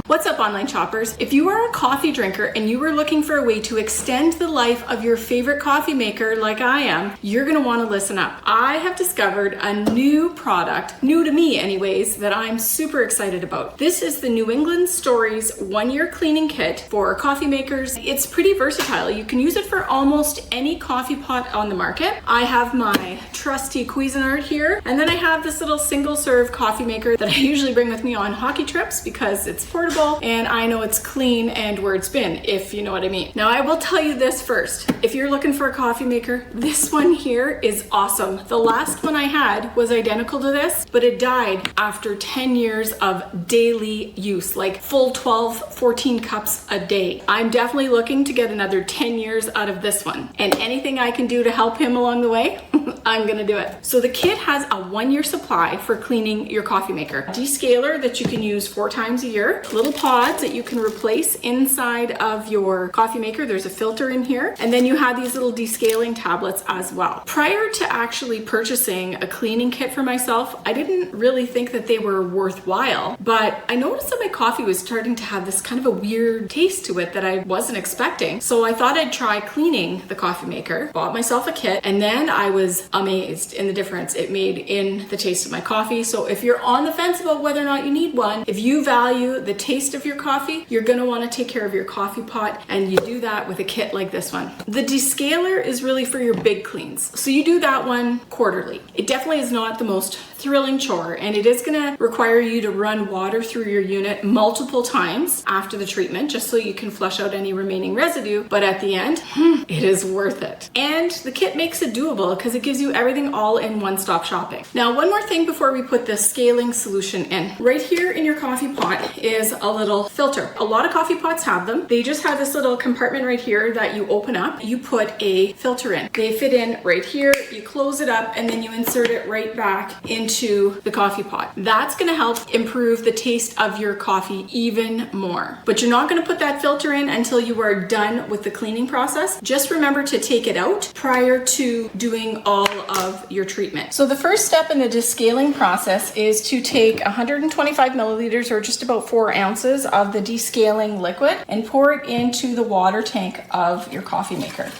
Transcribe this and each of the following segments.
What's up, online shoppers? If you are a coffee drinker and you are looking for a way to extend the life of your favorite coffee maker like I am, you're gonna wanna listen up. I have discovered a new product, new to me anyways, that I'm super excited about. This is the New England Stories 1-year cleaning kit for coffee makers. It's pretty versatile. You can use it for almost any coffee pot on the market. I have my trusty Cuisinart here, and then I have this little single serve coffee maker that I usually bring with me on hockey trips because it's portable and I know it's clean and where it's been, if you know what I mean. Now I will tell you this first. If you're looking for a coffee maker, this one here is awesome. The last one I had was identical to this, but it died after 10 years of daily use, like full 12, 14 cups a day. I'm definitely looking to get another 10 years out of this one. And anything I can do to help him along the way, I'm gonna do it. So the kit has a 1-year supply for cleaning your coffee maker. Descaler that you can use 4 times a year. Little pods that you can replace inside of your coffee maker. There's a filter in here. And then you have these little descaling tablets as well. Prior to actually purchasing a cleaning kit for myself, I didn't really think that they were worthwhile, but I noticed that my coffee was starting to have this kind of a weird taste to it that I wasn't expecting. So I thought I'd try cleaning the coffee maker, bought myself a kit, and then I was amazed in the difference it made in the taste of my coffee. So if you're on the fence about whether or not you need one, if you value the taste of your coffee, you're gonna wanna take care of your coffee pot, and you do that with a kit like this one. The descaler is really for your big cleans. So you do that one quarterly. It definitely is not the most thrilling chore, and it is gonna require you to run water through your unit multiple times after the treatment, just so you can flush out any remaining residue. But at the end, it is worth it. And the kit makes it doable because it gives you everything all in one-stop shopping. Now, one more thing before we put the scaling solution in. Right here in your coffee pot is a little filter. A lot of coffee pots have them. They just have this little compartment right here that you open up. You put a filter in. They fit in right here. You close it up and then you insert it right back into the coffee pot. That's gonna help improve the taste of your coffee even more. But you're not gonna put that filter in until you are done with the cleaning process. Just remember to take it out prior to doing all of your treatment. So the first step in the descaling process is to take 125 milliliters, or just about 4 ounces of the descaling liquid, and pour it into the water tank of your coffee maker.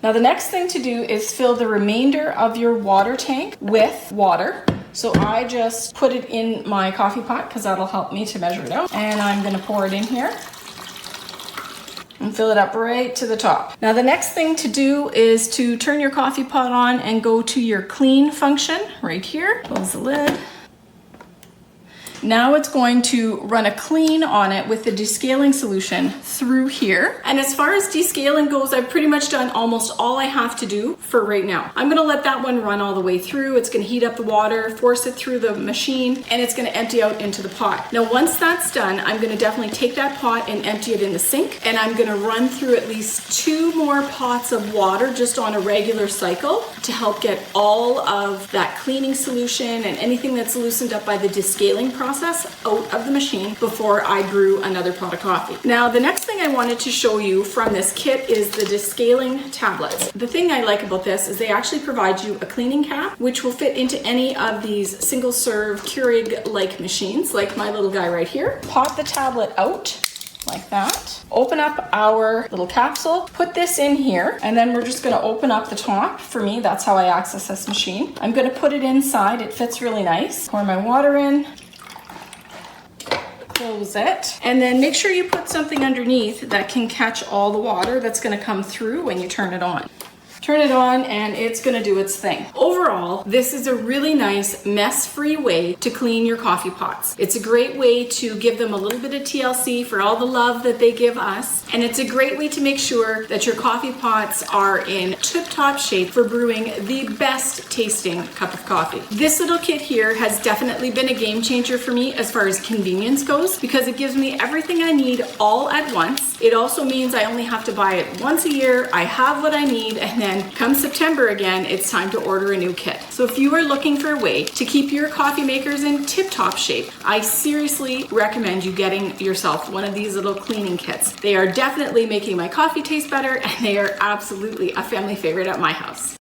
Now the next thing to do is fill the remainder of your water tank with water. So I just put it in my coffee pot because that'll help me to measure it out. And I'm gonna pour it in here and fill it up right to the top. Now the next thing to do is to turn your coffee pot on and go to your clean function right here. Close the lid. Now it's going to run a clean on it with the descaling solution through here. And as far as descaling goes, I've pretty much done almost all I have to do for right now. I'm gonna let that one run all the way through. It's gonna heat up the water, force it through the machine, and it's gonna empty out into the pot. Now, once that's done, I'm gonna definitely take that pot and empty it in the sink, and I'm gonna run through at least 2 more pots of water just on a regular cycle to help get all of that cleaning solution and anything that's loosened up by the descaling process out of the machine before I brew another pot of coffee. Now, the next thing I wanted to show you from this kit is the descaling tablets. The thing I like about this is they actually provide you a cleaning cap, which will fit into any of these single serve Keurig-like machines, like my little guy right here. Pop the tablet out like that. Open up our little capsule, put this in here, and then we're just gonna open up the top. For me, that's how I access this machine. I'm gonna put it inside. It fits really nice. Pour my water in. Close it, and then make sure you put something underneath that can catch all the water that's going to come through when you turn it on. Turn it on and it's gonna do its thing. Overall, this is a really nice mess-free way to clean your coffee pots. It's a great way to give them a little bit of TLC for all the love that they give us, and it's a great way to make sure that your coffee pots are in tip-top shape for brewing the best tasting cup of coffee. This little kit here has definitely been a game changer for me as far as convenience goes, because it gives me everything I need all at once. It also means I only have to buy it once a year. I have what I need, and then come September again, it's time to order a new kit. So if you are looking for a way to keep your coffee makers in tip-top shape, I seriously recommend you getting yourself one of these little cleaning kits. They are definitely making my coffee taste better, and they are absolutely a family favorite at my house.